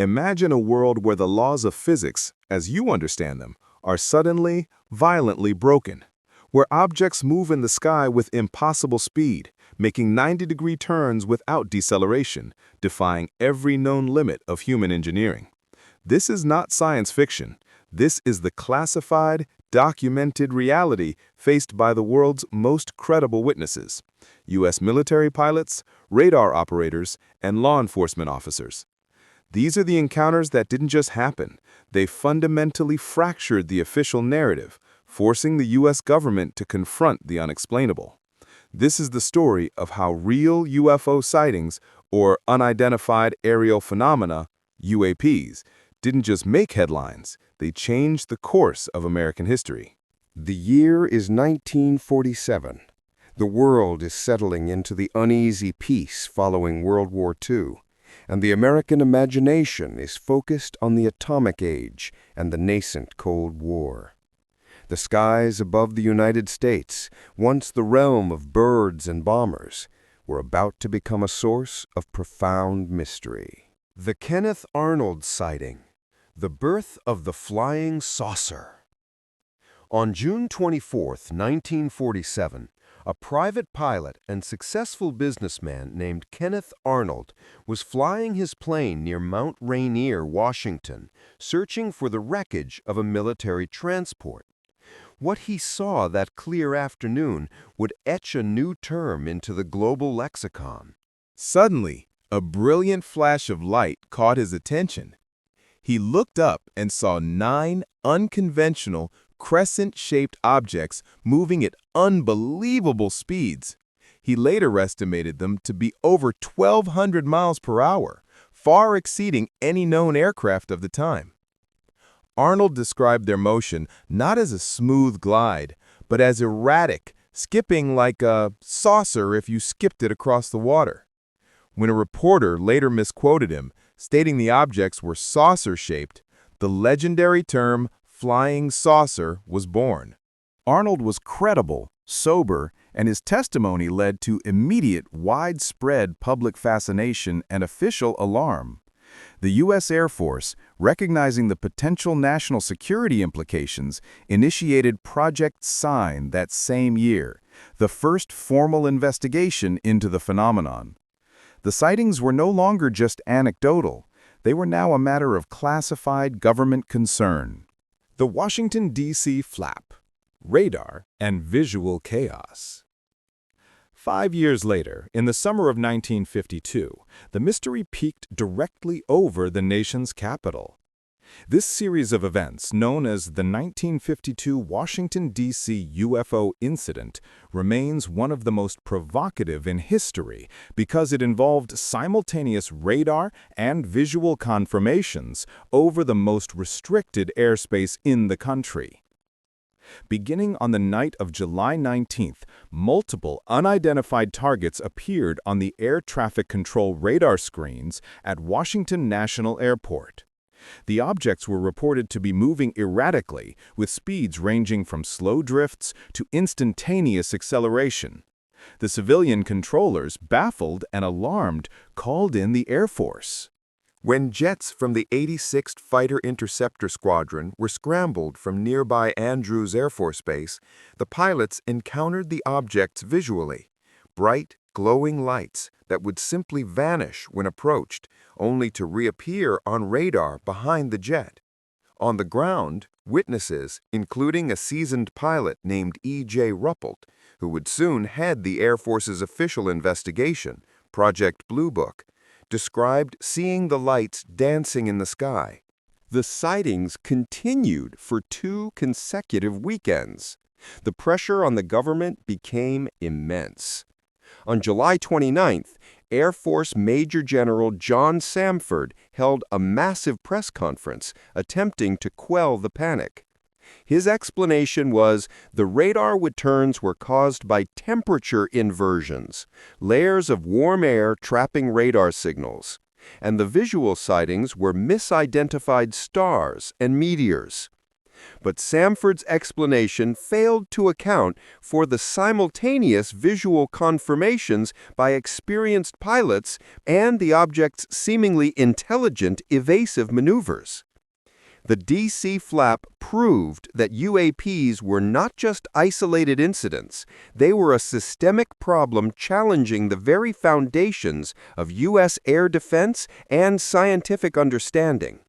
Imagine a world where the laws of physics, as you understand them, are suddenly, violently broken, where objects move in the sky with impossible speed, making 90-degree turns without deceleration, defying every known limit of human engineering. This is not science fiction. This is the classified, documented reality faced by the world's most credible witnesses: U.S. military pilots, radar operators, and law enforcement officers. These are the encounters that didn't just happen. They fundamentally fractured the official narrative, forcing the U.S. government to confront the unexplainable. This is the story of how real UFO sightings, or unidentified aerial phenomena, UAPs, didn't just make headlines, they changed the course of American history. The year is 1947. The world is settling into the uneasy peace following World War II, and the American imagination is focused on the atomic age and the nascent Cold War. The skies above the United States, once the realm of birds and bombers, were about to become a source of profound mystery. The Kenneth Arnold sighting. The birth of the flying saucer. On June 24, 1947, a private pilot and successful businessman named Kenneth Arnold was flying his plane near Mount Rainier, Washington, searching for the wreckage of a military transport. What he saw that clear afternoon would etch a new term into the global lexicon. Suddenly, a brilliant flash of light caught his attention. He looked up and saw 9 unconventional, crescent-shaped objects moving at unbelievable speeds. He later estimated them to be over 1,200 miles per hour, far exceeding any known aircraft of the time. Arnold described their motion not as a smooth glide, but as erratic, skipping like a saucer if you skipped it across the water. When a reporter later misquoted him, stating the objects were saucer-shaped, the legendary term flying saucer was born. Arnold was credible, sober, and his testimony led to immediate, widespread public fascination and official alarm. The U.S. Air Force, recognizing the potential national security implications, initiated Project Sign that same year, the first formal investigation into the phenomenon. The sightings were no longer just anecdotal. They were now a matter of classified government concern. The Washington, D.C. flap, radar, and visual chaos. 5 years later, in the summer of 1952, the mystery peaked directly over the nation's capital. This series of events, known as the 1952 Washington, D.C. UFO incident, remains one of the most provocative in history because it involved simultaneous radar and visual confirmations over the most restricted airspace in the country. Beginning on the night of July 19th, multiple unidentified targets appeared on the air traffic control radar screens at Washington National Airport. The objects were reported to be moving erratically, with speeds ranging from slow drifts to instantaneous acceleration. The civilian controllers, baffled and alarmed, called in the Air Force. When jets from the 86th Fighter Interceptor Squadron were scrambled from nearby Andrews Air Force Base, the pilots encountered the objects visually: bright, glowing lights that would simply vanish when approached, only to reappear on radar behind the jet. On the ground, witnesses, including a seasoned pilot named E.J. Ruppelt, who would soon head the Air Force's official investigation, Project Blue Book, described seeing the lights dancing in the sky. The sightings continued for 2 consecutive weekends. The pressure on the government became immense. On July 29th, Air Force Major General John Samford held a massive press conference attempting to quell the panic. His explanation was the radar returns were caused by temperature inversions, layers of warm air trapping radar signals, and the visual sightings were misidentified stars and meteors. But Samford's explanation failed to account for the simultaneous visual confirmations by experienced pilots and the object's seemingly intelligent evasive maneuvers. The D.C. flap proved that UAPs were not just isolated incidents, they were a systemic problem challenging the very foundations of U.S. air defense and scientific understanding.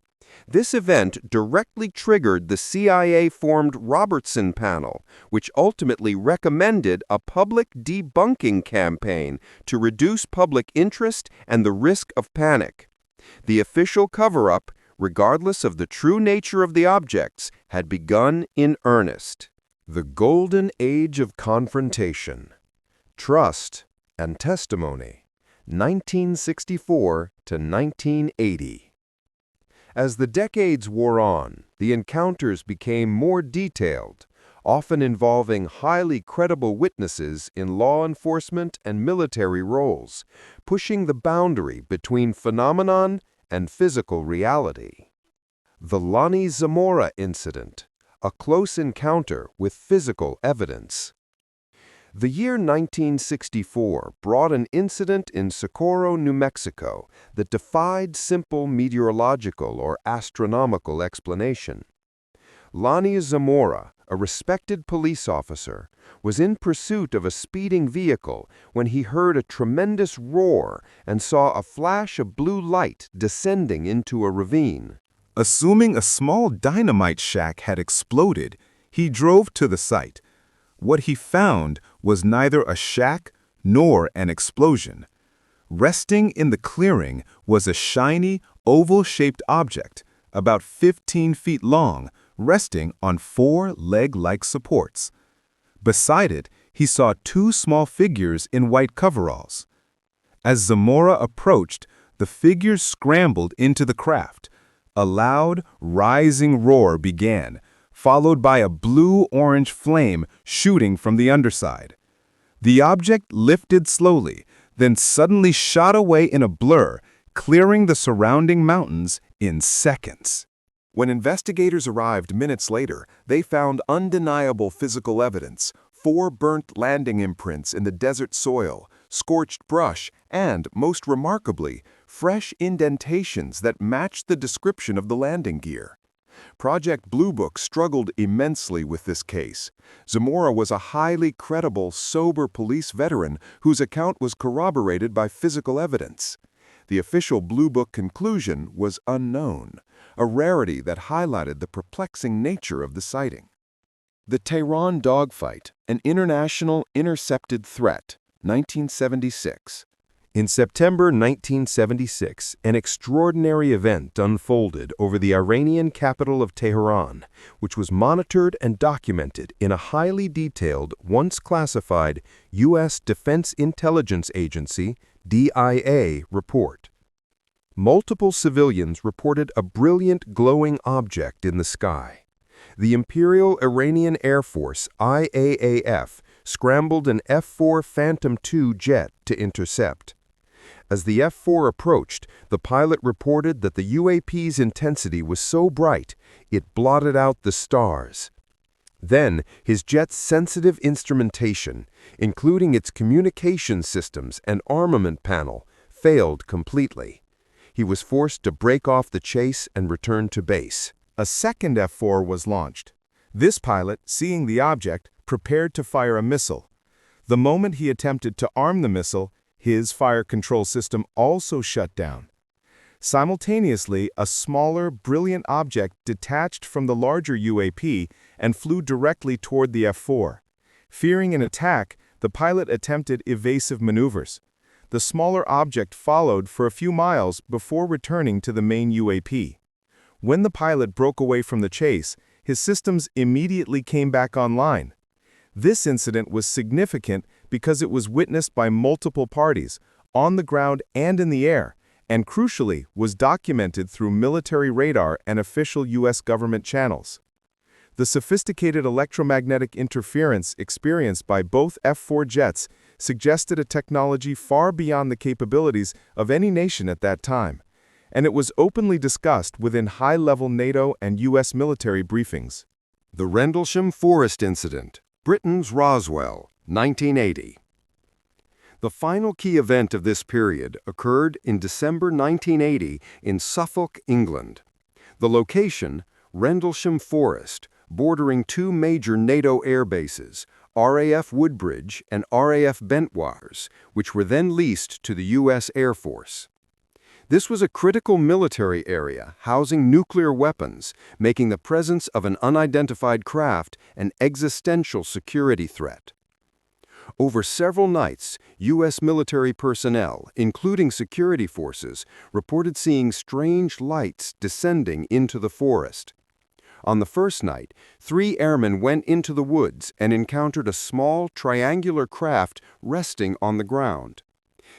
This event directly triggered the CIA-formed Robertson Panel, which ultimately recommended a public debunking campaign to reduce public interest and the risk of panic. The official cover-up, regardless of the true nature of the objects, had begun in earnest. The Golden Age of Confrontation, Trust and Testimony, 1964 to 1980. As the decades wore on, the encounters became more detailed, often involving highly credible witnesses in law enforcement and military roles, pushing the boundary between phenomenon and physical reality. The Lonnie Zamora incident, a close encounter with physical evidence. The year 1964 brought an incident in Socorro, New Mexico that defied simple meteorological or astronomical explanation. Lonnie Zamora, a respected police officer, was in pursuit of a speeding vehicle when he heard a tremendous roar and saw a flash of blue light descending into a ravine. Assuming a small dynamite shack had exploded, he drove to the site. What he found was neither a shack nor an explosion. Resting in the clearing was a shiny, oval-shaped object, about 15 feet long, resting on 4 leg-like supports. Beside it, he saw 2 small figures in white coveralls. As Zamora approached, the figures scrambled into the craft. A loud, rising roar began, followed by a blue-orange flame shooting from the underside. The object lifted slowly, then suddenly shot away in a blur, clearing the surrounding mountains in seconds. When investigators arrived minutes later, they found undeniable physical evidence: 4 burnt landing imprints in the desert soil, scorched brush, and, most remarkably, fresh indentations that matched the description of the landing gear. Project Blue Book struggled immensely with this case. Zamora was a highly credible, sober police veteran whose account was corroborated by physical evidence. The official Blue Book conclusion was unknown, a rarity that highlighted the perplexing nature of the sighting. The Tehran Dogfight, an international intercepted threat, 1976. In September 1976, an extraordinary event unfolded over the Iranian capital of Tehran, which was monitored and documented in a highly detailed, once classified, U.S. Defense Intelligence Agency, DIA, report. Multiple civilians reported a brilliant glowing object in the sky. The Imperial Iranian Air Force, IAAF, scrambled an F-4 Phantom II jet to intercept. As the F-4 approached, the pilot reported that the UAP's intensity was so bright, it blotted out the stars. Then, his jet's sensitive instrumentation, including its communication systems and armament panel, failed completely. He was forced to break off the chase and return to base. A second F-4 was launched. This pilot, seeing the object, prepared to fire a missile. The moment he attempted to arm the missile, his fire control system also shut down. Simultaneously, a smaller, brilliant object detached from the larger UAP and flew directly toward the F-4. Fearing an attack, the pilot attempted evasive maneuvers. The smaller object followed for a few miles before returning to the main UAP. When the pilot broke away from the chase, his systems immediately came back online. This incident was significant because it was witnessed by multiple parties, on the ground and in the air, and crucially was documented through military radar and official U.S. government channels. The sophisticated electromagnetic interference experienced by both F-4 jets suggested a technology far beyond the capabilities of any nation at that time, and it was openly discussed within high-level NATO and U.S. military briefings. The Rendlesham Forest Incident, Britain's Roswell, 1980. The final key event of this period occurred in December 1980 in Suffolk, England. The location, Rendlesham Forest, bordering two major NATO air bases, RAF Woodbridge and RAF Bentwaters, which were then leased to the U.S. Air Force. This was a critical military area housing nuclear weapons, making the presence of an unidentified craft an existential security threat. Over several nights, U.S. military personnel, including security forces, reported seeing strange lights descending into the forest. On the first night, 3 airmen went into the woods and encountered a small, triangular craft resting on the ground.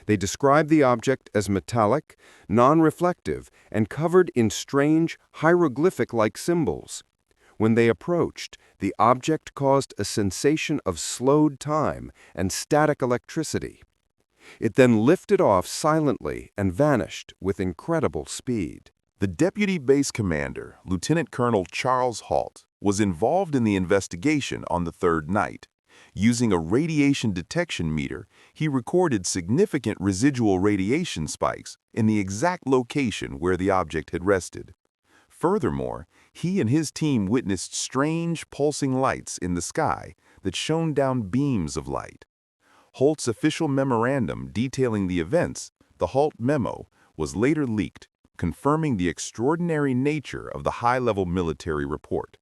They described the object as metallic, non-reflective, and covered in strange, hieroglyphic-like symbols. When they approached, the object caused a sensation of slowed time and static electricity. It then lifted off silently and vanished with incredible speed. The Deputy Base Commander, Lieutenant Colonel Charles Halt, was involved in the investigation on the third night. Using a radiation detection meter, he recorded significant residual radiation spikes in the exact location where the object had rested. Furthermore, he and his team witnessed strange, pulsing lights in the sky that shone down beams of light. Halt's official memorandum detailing the events, the Halt Memo, was later leaked, confirming the extraordinary nature of the high-level military report.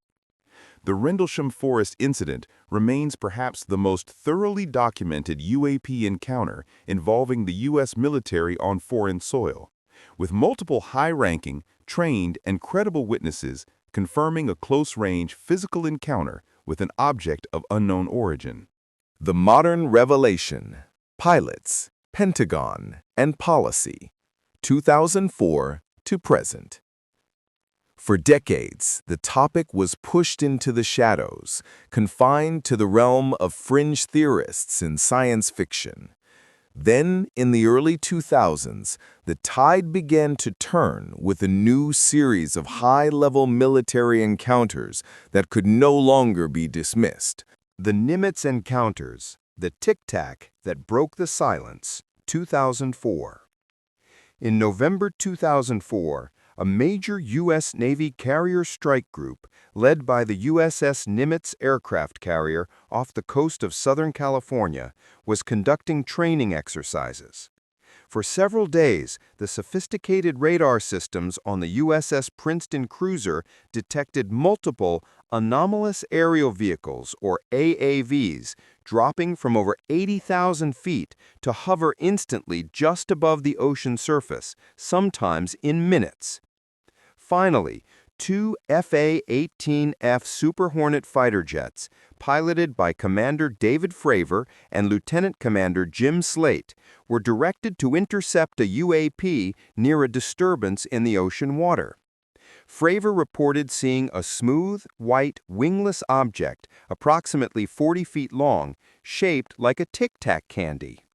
The Rendlesham Forest incident remains perhaps the most thoroughly documented UAP encounter involving the U.S. military on foreign soil, with multiple high-ranking, trained, and credible witnesses confirming a close-range physical encounter with an object of unknown origin. The Modern Revelation, Pilots, Pentagon, and Policy, 2004 to present. For decades, the topic was pushed into the shadows, confined to the realm of fringe theorists in science fiction. Then, in the early 2000s, the tide began to turn with a new series of high-level military encounters that could no longer be dismissed. The Nimitz Encounters, the Tic Tac that broke the silence, 2004. In November 2004, a major U.S. Navy carrier strike group, led by the USS Nimitz aircraft carrier off the coast of Southern California, was conducting training exercises. For several days, the sophisticated radar systems on the USS Princeton cruiser detected multiple anomalous aerial vehicles, or AAVs, dropping from over 80,000 feet to hover instantly just above the ocean surface, sometimes in minutes. Finally, 2 FA-18F Super Hornet fighter jets, piloted by Commander David Fravor and Lieutenant Commander Jim Slate, were directed to intercept a UAP near a disturbance in the ocean water. Fravor reported seeing a smooth, white, wingless object approximately 40 feet long, shaped like a Tic Tac candy.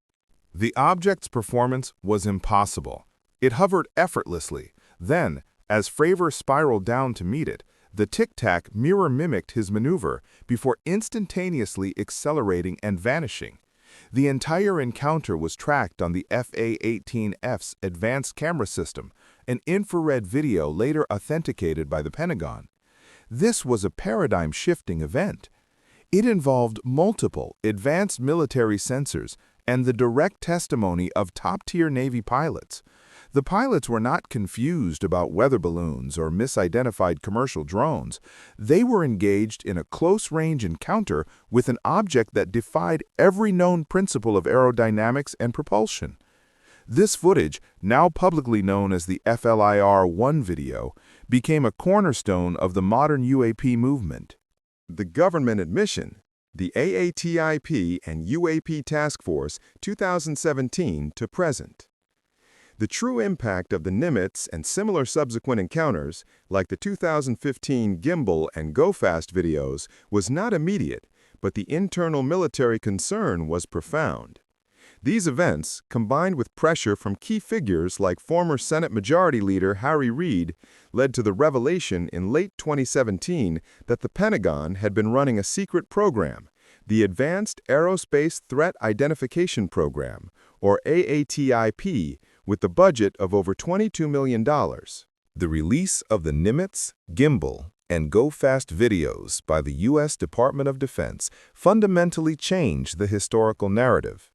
The object's performance was impossible. It hovered effortlessly. Then, as Fravor spiraled down to meet it, the Tic Tac mirror-mimicked his maneuver before instantaneously accelerating and vanishing. The entire encounter was tracked on the FA-18F's advanced camera system, an infrared video later authenticated by the Pentagon. This was a paradigm-shifting event. It involved multiple advanced military sensors and the direct testimony of top-tier Navy pilots. The pilots were not confused about weather balloons or misidentified commercial drones. They were engaged in a close-range encounter with an object that defied every known principle of aerodynamics and propulsion. This footage, now publicly known as the FLIR-1 video, became a cornerstone of the modern UAP movement. The government admission, the AATIP and UAP Task Force 2017 to present. The true impact of the Nimitz and similar subsequent encounters, like the 2015 Gimbal and Go Fast videos, was not immediate, but the internal military concern was profound. These events, combined with pressure from key figures like former Senate Majority Leader Harry Reid, led to the revelation in late 2017 that the Pentagon had been running a secret program, the Advanced Aerospace Threat Identification Program, or AATIP, with the budget of over $22 million. The release of the Nimitz, Gimbal, and Go Fast videos by the U.S. Department of Defense fundamentally changed the historical narrative.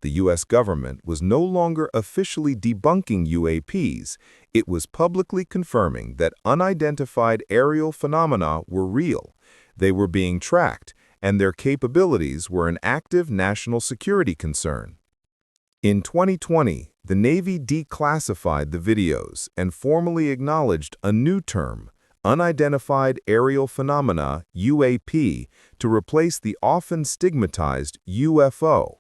The U.S. government was no longer officially debunking UAPs, it was publicly confirming that unidentified aerial phenomena were real, they were being tracked, and their capabilities were an active national security concern. In 2020, the Navy declassified the videos and formally acknowledged a new term, Unidentified Aerial Phenomena, UAP, to replace the often stigmatized UFO.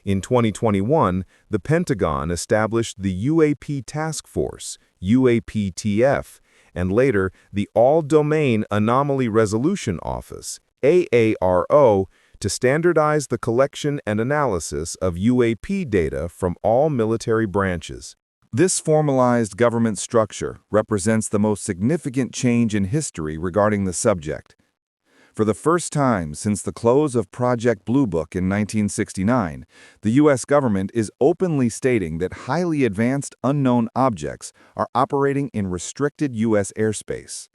In 2021, the Pentagon established the UAP Task Force, UAPTF, and later the All-Domain Anomaly Resolution Office, AARO, to standardize the collection and analysis of UAP data from all military branches. This formalized government structure represents the most significant change in history regarding the subject. For the first time since the close of Project Blue Book in 1969, the U.S. government is openly stating that highly advanced unknown objects are operating in restricted U.S. airspace.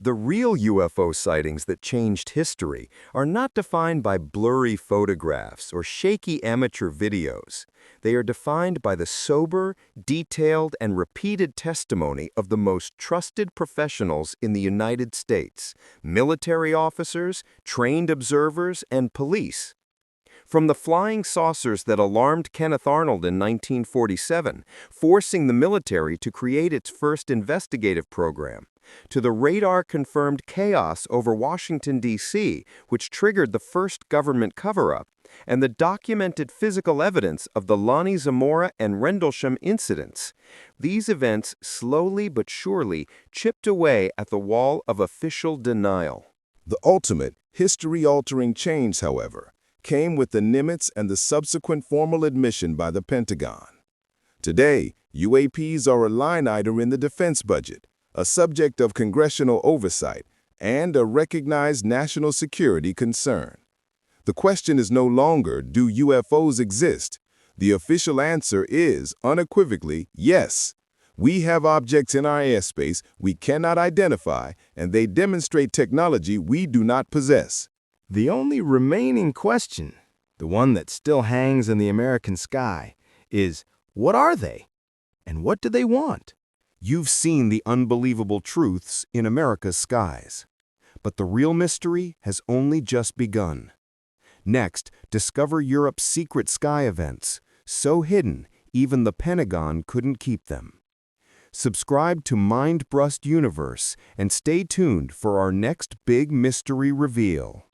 The real UFO sightings that changed history are not defined by blurry photographs or shaky amateur videos. They are defined by the sober, detailed, and repeated testimony of the most trusted professionals in the United States, military officers, trained observers, and police. From the flying saucers that alarmed Kenneth Arnold in 1947, forcing the military to create its first investigative program, to the radar-confirmed chaos over Washington, D.C., which triggered the first government cover-up, and the documented physical evidence of the Lonnie Zamora and Rendlesham incidents. These events slowly but surely chipped away at the wall of official denial. The ultimate, history-altering change, however, came with the Nimitz and the subsequent formal admission by the Pentagon. Today, UAPs are a line item in the defense budget, a subject of congressional oversight, and a recognized national security concern. The question is no longer, do UFOs exist? The official answer is, unequivocally, yes. We have objects in our airspace we cannot identify, and they demonstrate technology we do not possess. The only remaining question, the one that still hangs in the American sky, is what are they? And what do they want? You've seen the unbelievable truths in America's skies. But the real mystery has only just begun. Next, discover Europe's secret sky events, so hidden even the Pentagon couldn't keep them. Subscribe to Mind Brust Universe and stay tuned for our next big mystery reveal.